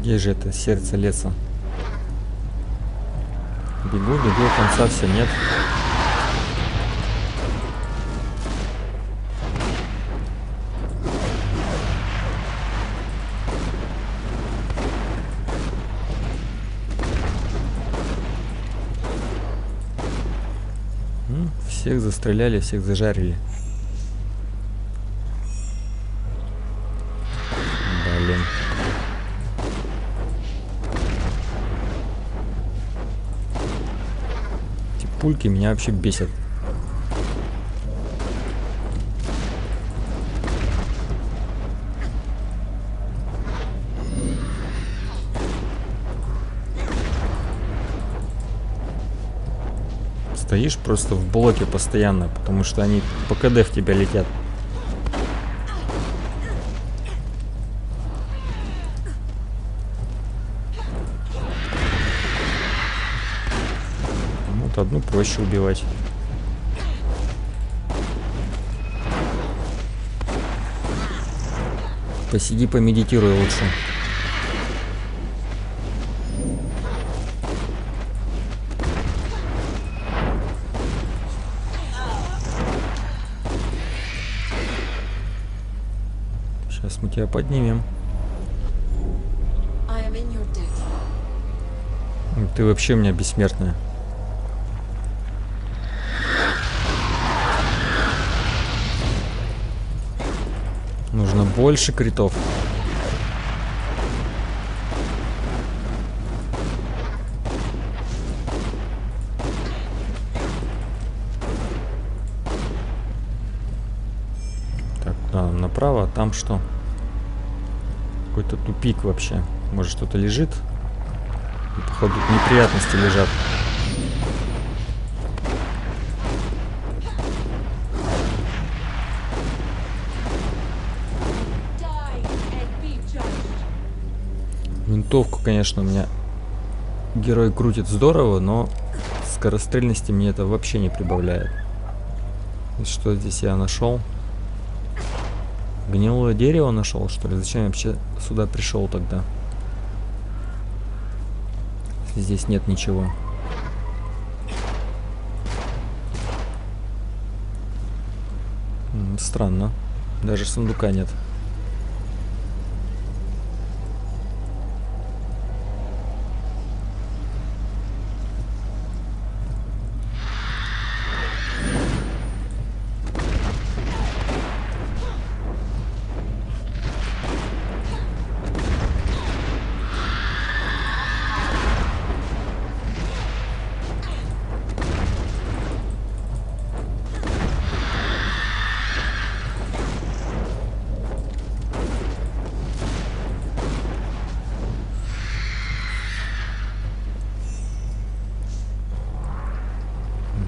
Где же это сердце леса? Бегу, конца все нет. Всех застреляли, всех зажарили. Блин. Эти пульки меня вообще бесят. Стоишь просто в блоке постоянно, потому что они по КД в тебя летят. Вот одну проще убивать. Посиди, помедитируй лучше. Сейчас мы тебя поднимем. Ты вообще у меня бессмертная. Нужно больше критов. Так, да, направо, а там что? Какой-то тупик вообще. Может, что-то лежит? И, походу, неприятности лежат. Винтовку, конечно, у меня герой крутит здорово, но скорострельности мне это вообще не прибавляет. И что здесь я нашел? Гнилое дерево нашел, что ли? Зачем я вообще сюда пришел тогда? Здесь нет ничего. Странно. Даже сундука нет.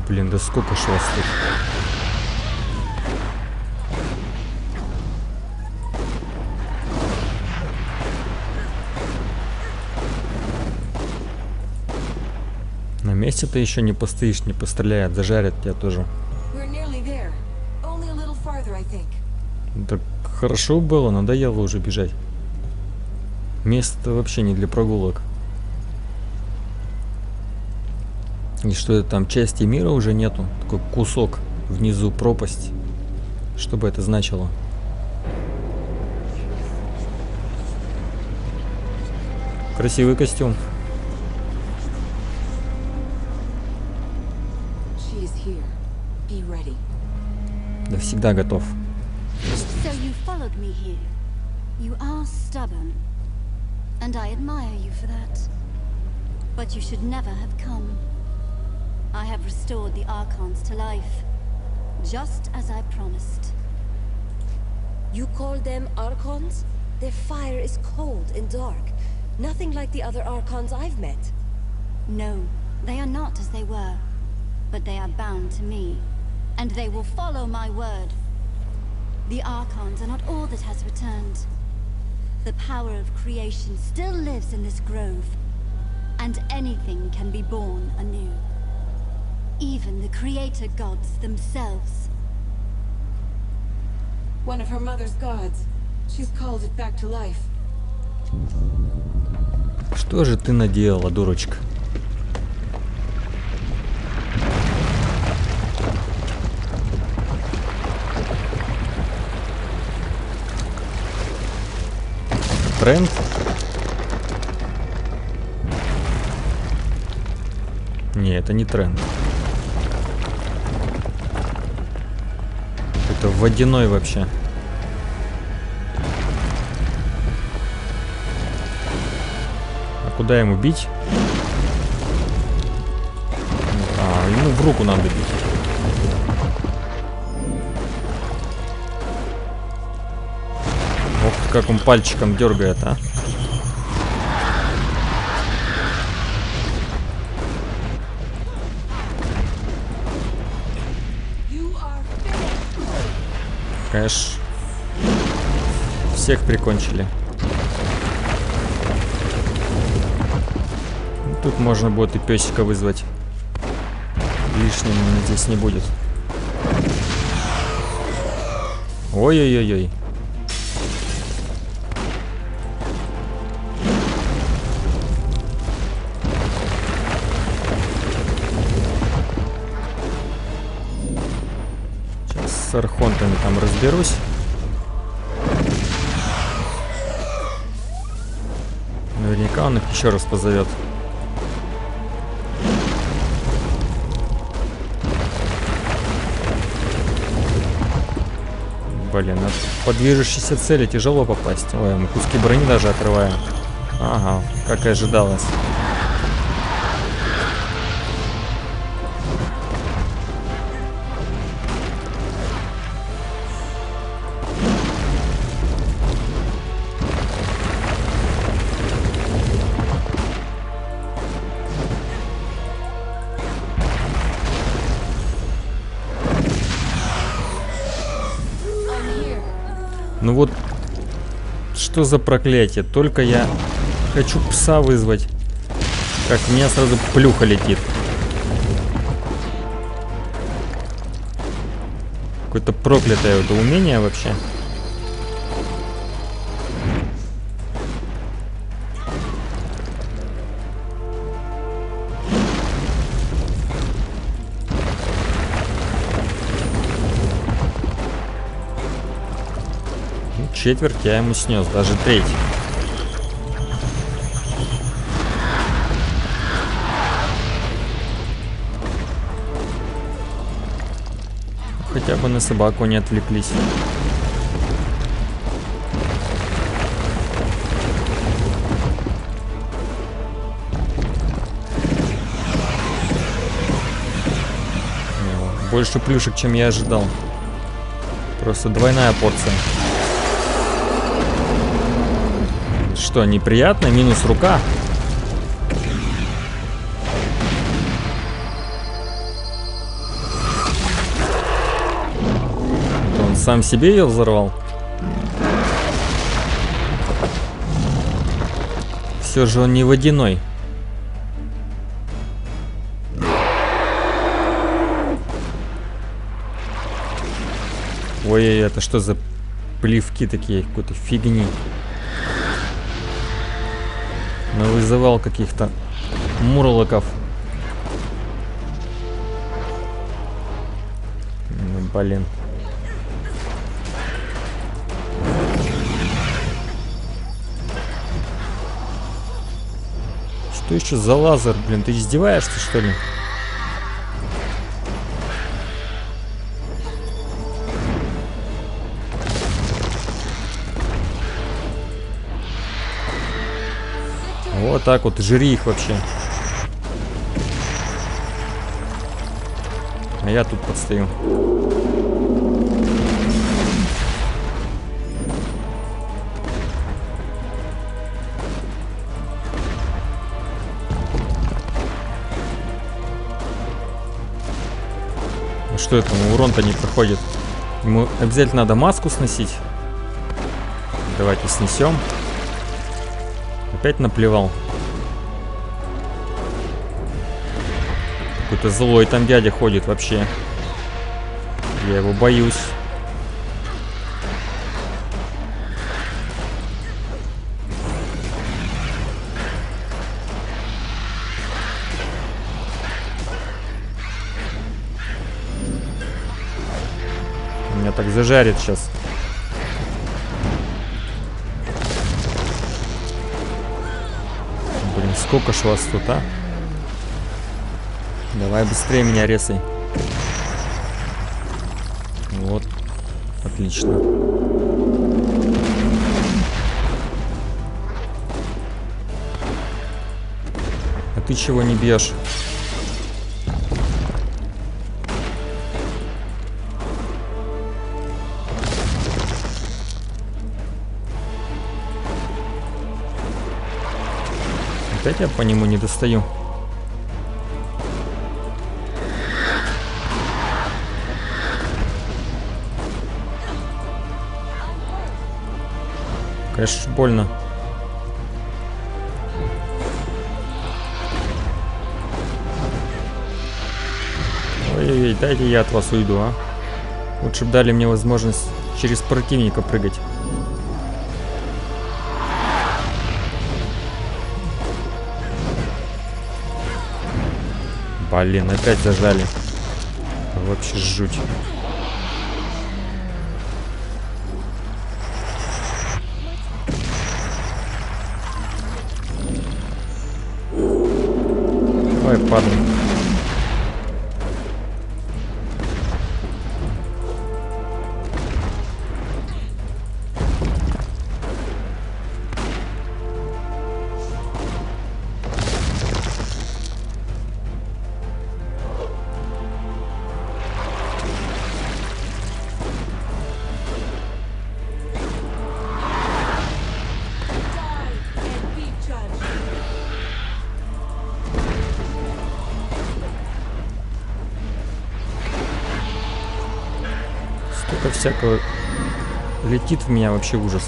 Блин, да сколько ж вас тут? На месте ты еще не постоишь, не постреляют, зажарят тебя тоже. Так хорошо было, надоело уже бежать. Место вообще не для прогулок. И что это там, части мира уже нету? Такой кусок внизу, пропасть. Что бы это значило? Красивый костюм. Да всегда готов. I have restored the Archons to life, just as I promised. You call them Archons? Their fire is cold and dark. Nothing like the other Archons I've met. No, they are not as they were. But they are bound to me, and they will follow my word. The Archons are not all that has returned. The power of creation still lives in this grove, and anything can be born anew. Even the creator gods themselves. One of her mother's gods. She's called it back to life. Что же ты наделала, дурочка? Тренд? Не, это не тренд. Это водяной вообще. А куда ему бить? А, ему в руку надо бить. Ох, как он пальчиком дергает, а. Конечно. Всех прикончили. Тут можно будет и песика вызвать. Лишним здесь не будет. Ой-ой-ой-ой. С архонтами там разберусь. Наверняка он их еще раз позовет. Блин, от подвижущейся цели тяжело попасть. Ой, мы куски брони даже отрываем. Ага, как и ожидалось. Ну вот, что за проклятие? Только я хочу пса вызвать, как у меня сразу плюха летит. Какое-то проклятое это умение вообще. Четверть я ему снес, даже треть. Хотя бы на собаку не отвлеклись. Больше плюшек, чем я ожидал. Просто двойная порция. Что, неприятно? Минус рука. Это он сам себе ее взорвал. Все же он не водяной. Ой, это что за плевки такие? Какой-то фигни. Вызывал каких-то мурлоков. Блин. Что еще за лазер, блин? Ты издеваешься, что ли? Вот так вот, жри их вообще. А я тут подстою. Ну что это, урон-то не проходит. Ему обязательно надо маску сносить. Давайте снесем. Опять наплевал. Какой-то злой там дядя ходит вообще. Я его боюсь. Меня так зажарит сейчас. Блин, сколько ж вас тут, а? Давай быстрее меня резай. Вот. Отлично. А ты чего не бьешь? Опять я по нему не достаю. Конечно, больно. Ой-ой-ой, дайте я от вас уйду, а. Лучше бы дали мне возможность через противника прыгать. Блин, опять зажали. Вообще жуть. Ой, падай. Столько всякого летит в меня, вообще ужас.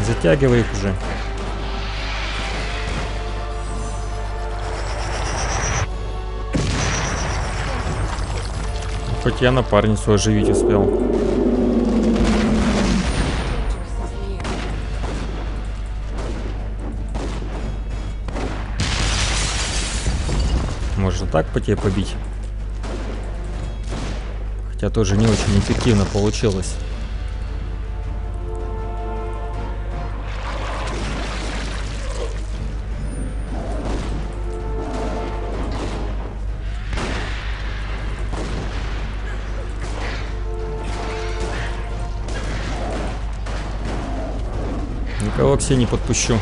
Затягивай их уже. Хоть я напарницу оживить успел. Можно так по тебе побить. Хотя тоже не очень эффективно получилось. Никого к себе не подпущу.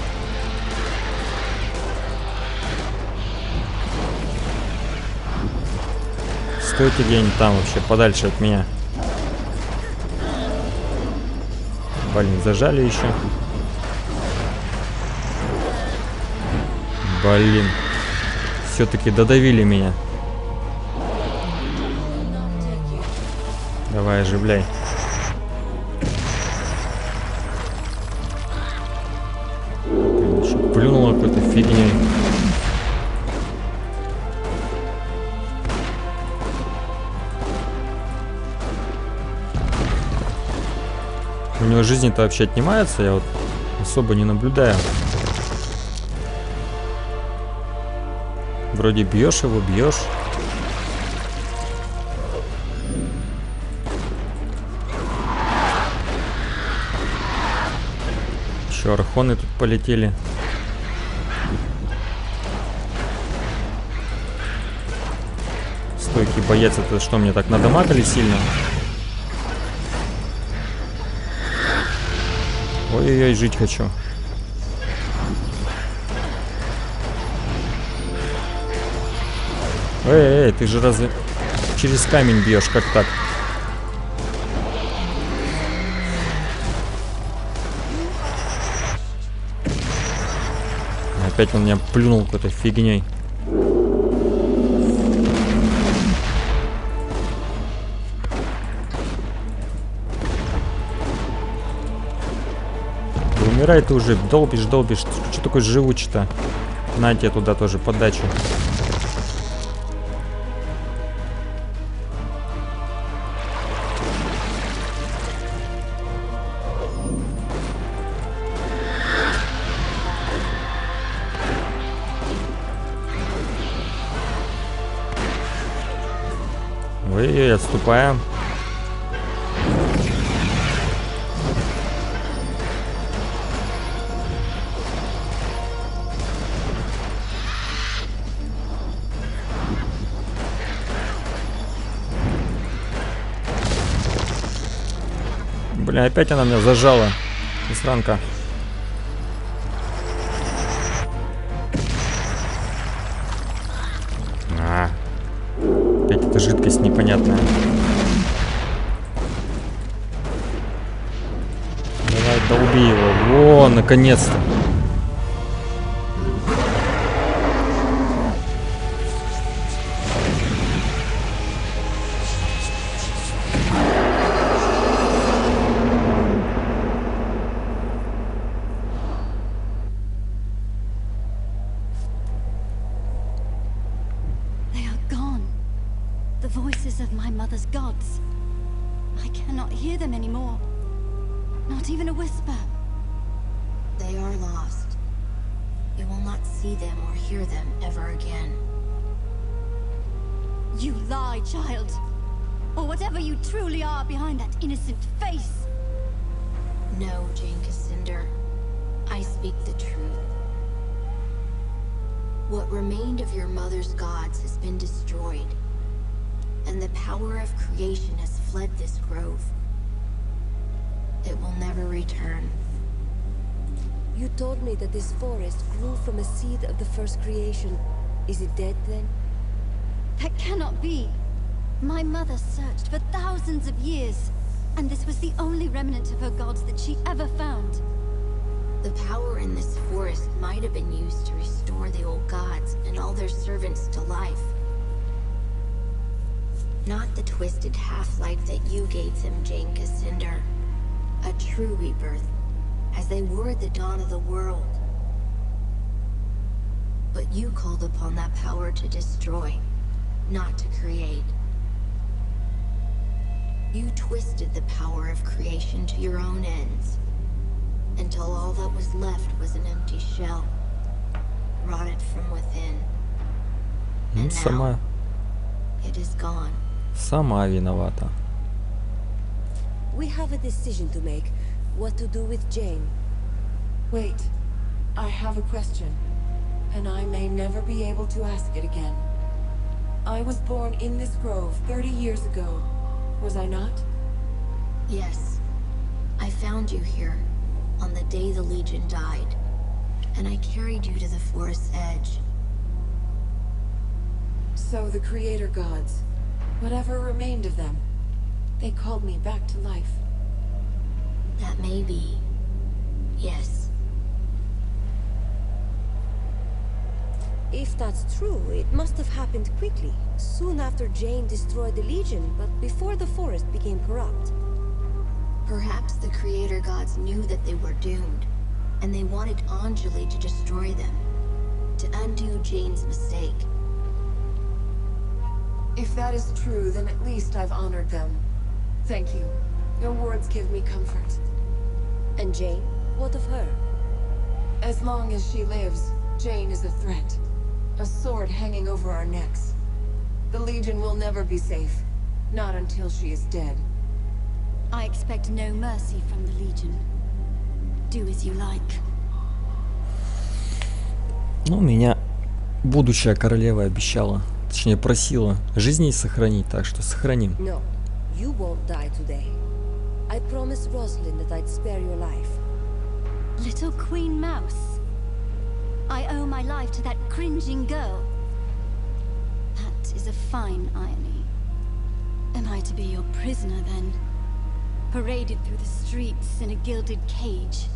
Стойте где-нибудь там вообще, подальше от меня. Блин, зажали еще. Блин. Все-таки додавили меня. Давай, оживляй. Плюнула какой-то фигней. У него жизни-то вообще отнимается, я вот особо не наблюдаю. Вроде бьешь его, бьешь. Еще архоны тут полетели. Стойкий боец, это что, мне так надамагали сильно? Ой-ой-ой, жить хочу. Эй, ты же разве через камень бьешь, как так? Опять он меня плюнул какой-то фигней. Умирай ты уже, долбишь. Что такое живучий-то? На тебе туда тоже подачу. Ой-ой-ой, отступаем. Бля, опять она меня зажала. Сранка. Опять эта жидкость непонятная. Давай, долби его. Во, наконец-то. You lie, child. Or whatever you truly are behind that innocent face. No, Jane Cassandra. I speak the truth. What remained of your mother's gods has been destroyed, and the power of creation has fled this grove. It will never return. You told me that this forest grew from a seed of the first creation. Is it dead then? That cannot be. My mother searched for thousands of years, and this was the only remnant of her gods that she ever found. The power in this forest might have been used to restore the old gods and all their servants to life. Not the twisted half-life that you gave them, Jane Cassandra. A true rebirth, as they were at the dawn of the world. But you called upon that power to destroy, not to create. You twisted the power of creation to your own ends, until all that was left was an empty shell, rotted from within. And now, it is gone. Сама виновата. We have a decision to make, what to do with Jane. Wait, I have a question, and I may never be able to ask it again. I was born in this grove 30 years ago, was I not? Yes. I found you here, on the day the Legion died, and I carried you to the forest's edge. So the Creator Gods, whatever remained of them, they called me back to life. That may be. Yes. If that's true, it must have happened quickly, soon after Jane destroyed the Legion, but before the forest became corrupt. Perhaps the Creator Gods knew that they were doomed, and they wanted Anjali to destroy them, to undo Jane's mistake. If that is true, then at least I've honored them. Thank you. Your words give me comfort. And Jane? What of her? As long as she lives, Jane is a threat. A sword hanging over our necks. The Legion will never be safe. Not until she is dead. I expect no mercy from the Legion. Do as you like. Ну, меня будущая королева обещала, точнее просила жизни сохранить, так что сохраним. No, you won't die today. I promised Rosalind that I'd spare your life. Little Queen Mouse. I owe my life to that cringing girl. That is a fine irony. Am I to be your prisoner then? Paraded through the streets in a gilded cage.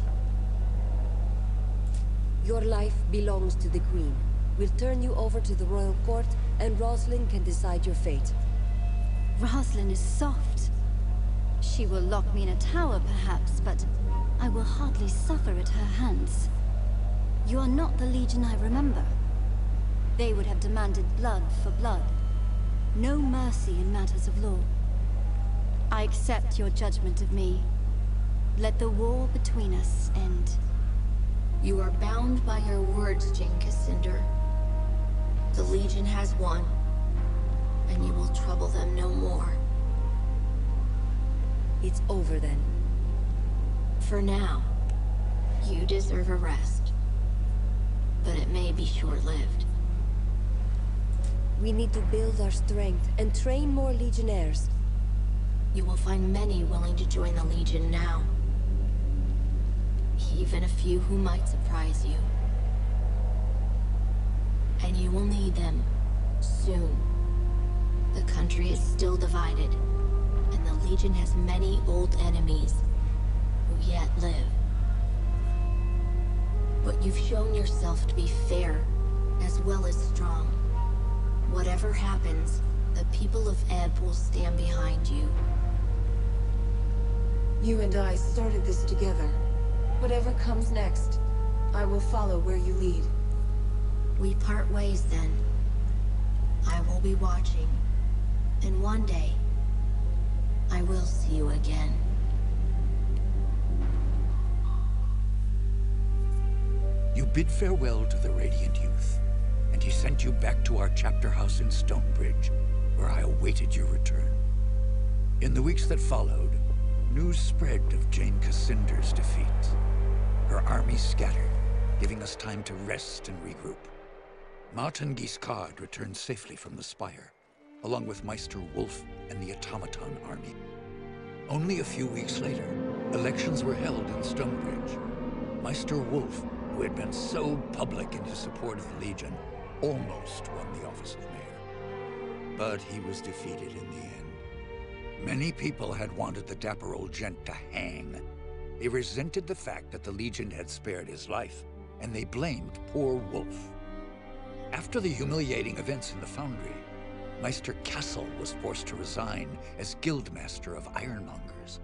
Your life belongs to the Queen. We'll turn you over to the royal court, and Rosalind can decide your fate. Rosalind is soft. She will lock me in a tower, perhaps, but I will hardly suffer at her hands. You are not the Legion I remember. They would have demanded blood for blood. No mercy in matters of law. I accept your judgment of me. Let the war between us end. You are bound by your words, Jane Cassandra. The Legion has won. and you will trouble them no more. It's over then. For now, you deserve a rest. But it may be short-lived. We need to build our strength and train more legionnaires. You will find many willing to join the Legion now. Even a few who might surprise you. And you will need them soon. The country is still divided, and the Legion has many old enemies who yet live. But you've shown yourself to be fair, as well as strong. Whatever happens, the people of Ebb will stand behind you. You and I started this together. Whatever comes next, I will follow where you lead. We part ways then. I will be watching, and one day, I will see you again. You bid farewell to the Radiant Youth, and he sent you back to our chapter house in Stonebridge, where I awaited your return. In the weeks that followed, news spread of Jane Cassinder's defeat. Her army scattered, giving us time to rest and regroup. Martin Guiscard returned safely from the Spire, along with Meister Wolf and the Automaton army. Only a few weeks later, elections were held in Stonebridge. Meister Wolf, who had been so public in his support of the Legion, almost won the office of mayor. But he was defeated in the end. Many people had wanted the dapper old gent to hang. They resented the fact that the Legion had spared his life, and they blamed poor Wolf. After the humiliating events in the Foundry, Meister Castle was forced to resign as Guildmaster of Ironmongers.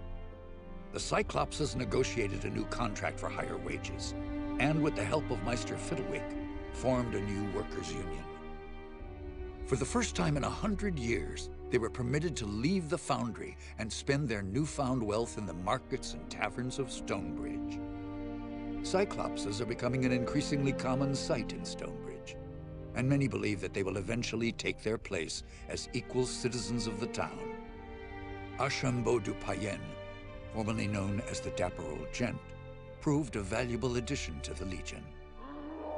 The Cyclopses negotiated a new contract for higher wages, and with the help of Meister Fiddlewick, formed a new workers' union. For the first time in 100 years, they were permitted to leave the Foundry and spend their newfound wealth in the markets and taverns of Stonebridge. Cyclopses are becoming an increasingly common sight in Stonebridge, and many believe that they will eventually take their place as equal citizens of the town. Archambault du Payen, formerly known as the Dapper Old Gent, proved a valuable addition to the Legion.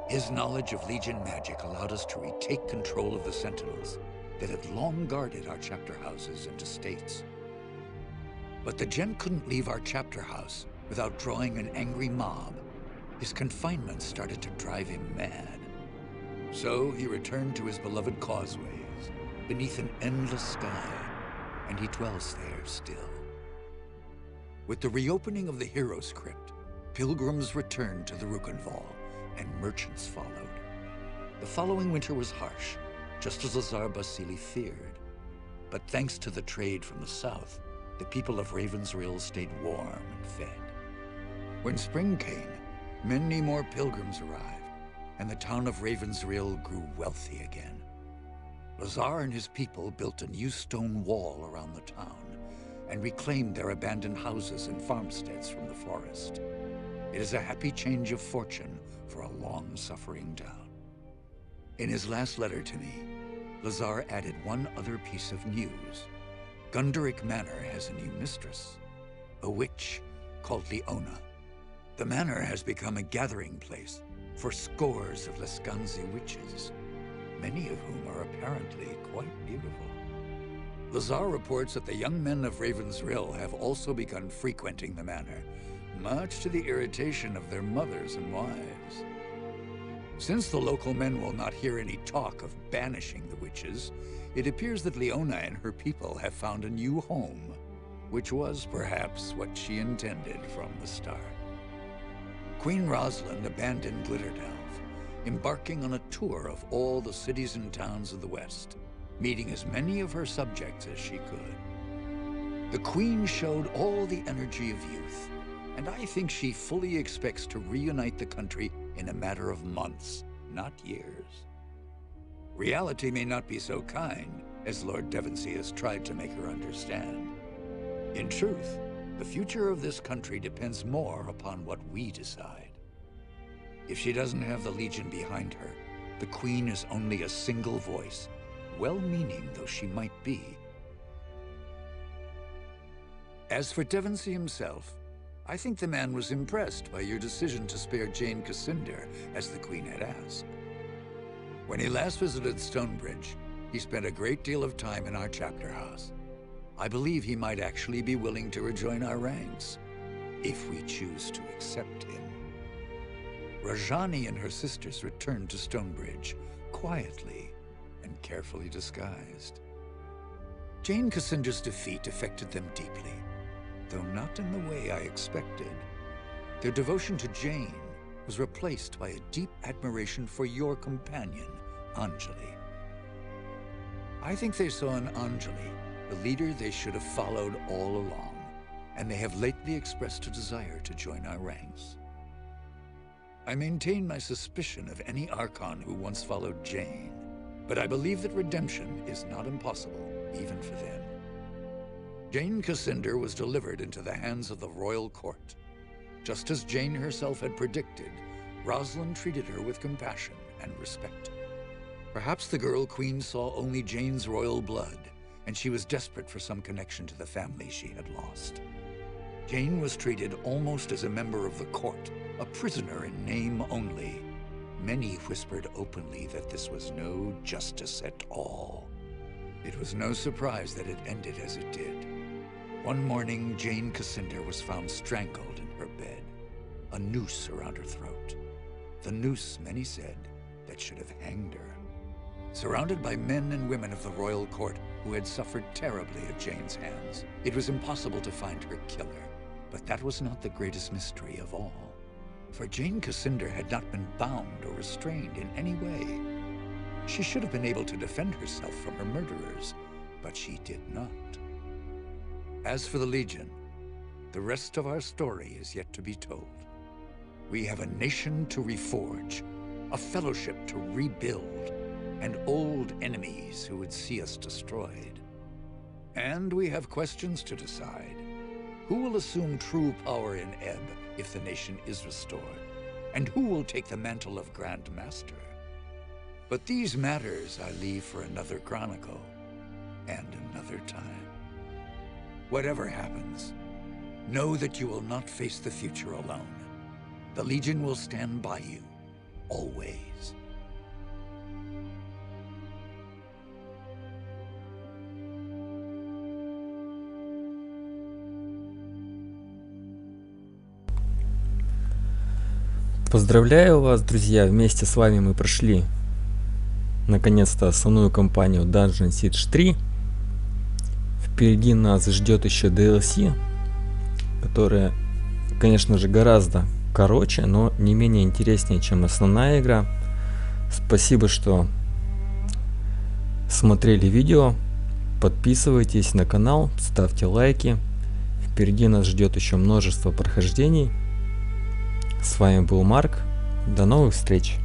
His knowledge of Legion magic allowed us to retake control of the Sentinels that had long guarded our chapter houses and estates. But the Gent couldn't leave our chapter house without drawing an angry mob. His confinement started to drive him mad. So he returned to his beloved causeways, beneath an endless sky, and he dwells there still. With the reopening of the Heroes Crypt, pilgrims returned to the Rukenval, and merchants followed. The following winter was harsh, just as Lazar Basili feared. But thanks to the trade from the south, the people of Ravensrill stayed warm and fed. When spring came, many more pilgrims arrived, and the town of Ravensrill grew wealthy again. Lazar and his people built a new stone wall around the town, and reclaimed their abandoned houses and farmsteads from the forest. It is a happy change of fortune for a long-suffering town. In his last letter to me, Lazar added one other piece of news. Gunderic Manor has a new mistress, a witch called Leona. The manor has become a gathering place for scores of Lescanzi witches, many of whom are apparently quite beautiful. Lazar reports that the young men of Ravensrill have also begun frequenting the manor, much to the irritation of their mothers and wives. Since the local men will not hear any talk of banishing the witches, it appears that Leona and her people have found a new home, which was perhaps what she intended from the start. Queen Rosalind abandoned Glitterdelve, embarking on a tour of all the cities and towns of the West, meeting as many of her subjects as she could. The Queen showed all the energy of youth, and I think she fully expects to reunite the country in a matter of months, not years. Reality may not be so kind as Lord Devonsey has tried to make her understand. In truth, the future of this country depends more upon what we decide. If she doesn't have the Legion behind her, the Queen is only a single voice, well-meaning though she might be. As for Devonsey himself, I think the man was impressed by your decision to spare Jane Cassinder, as the Queen had asked. When he last visited Stonebridge, he spent a great deal of time in our chapter house. I believe he might actually be willing to rejoin our ranks, if we choose to accept him. Rajani and her sisters returned to Stonebridge, quietly and carefully disguised. Jane Cassinder's defeat affected them deeply, though not in the way I expected. Their devotion to Jane was replaced by a deep admiration for your companion, Anjali. I think they saw in Anjali the leader they should have followed all along, and they have lately expressed a desire to join our ranks. I maintain my suspicion of any Archon who once followed Jane, but I believe that redemption is not impossible, even for them. Jane Cassinder was delivered into the hands of the royal court. Just as Jane herself had predicted, Rosalind treated her with compassion and respect. Perhaps the girl queen saw only Jane's royal blood, and she was desperate for some connection to the family she had lost. Jane was treated almost as a member of the court, a prisoner in name only. Many whispered openly that this was no justice at all. It was no surprise that it ended as it did. One morning, Jane Cassinder was found strangled in her bed, a noose around her throat. The noose, many said, that should have hanged her. Surrounded by men and women of the royal court who had suffered terribly at Jane's hands, it was impossible to find her killer. But that was not the greatest mystery of all. For Jane Cassinder had not been bound or restrained in any way. She should have been able to defend herself from her murderers, but she did not. As for the Legion, the rest of our story is yet to be told. We have a nation to reforge, a fellowship to rebuild, and old enemies who would see us destroyed. And we have questions to decide. Who will assume true power in Ebb if the nation is restored? And who will take the mantle of Grand Master? But these matters I leave for another chronicle and another time. Whatever happens, know that you will not face the future alone. The Legion will stand by you, always. Поздравляю вас, друзья! Вместе с вами мы прошли наконец-то основную кампанию Dungeon Siege 3. Впереди нас ждет еще DLC, которая, конечно же, гораздо короче, но не менее интереснее, чем основная игра. Спасибо, что смотрели видео. Подписывайтесь на канал, ставьте лайки. Впереди нас ждет еще множество прохождений. С вами был Марк. До новых встреч!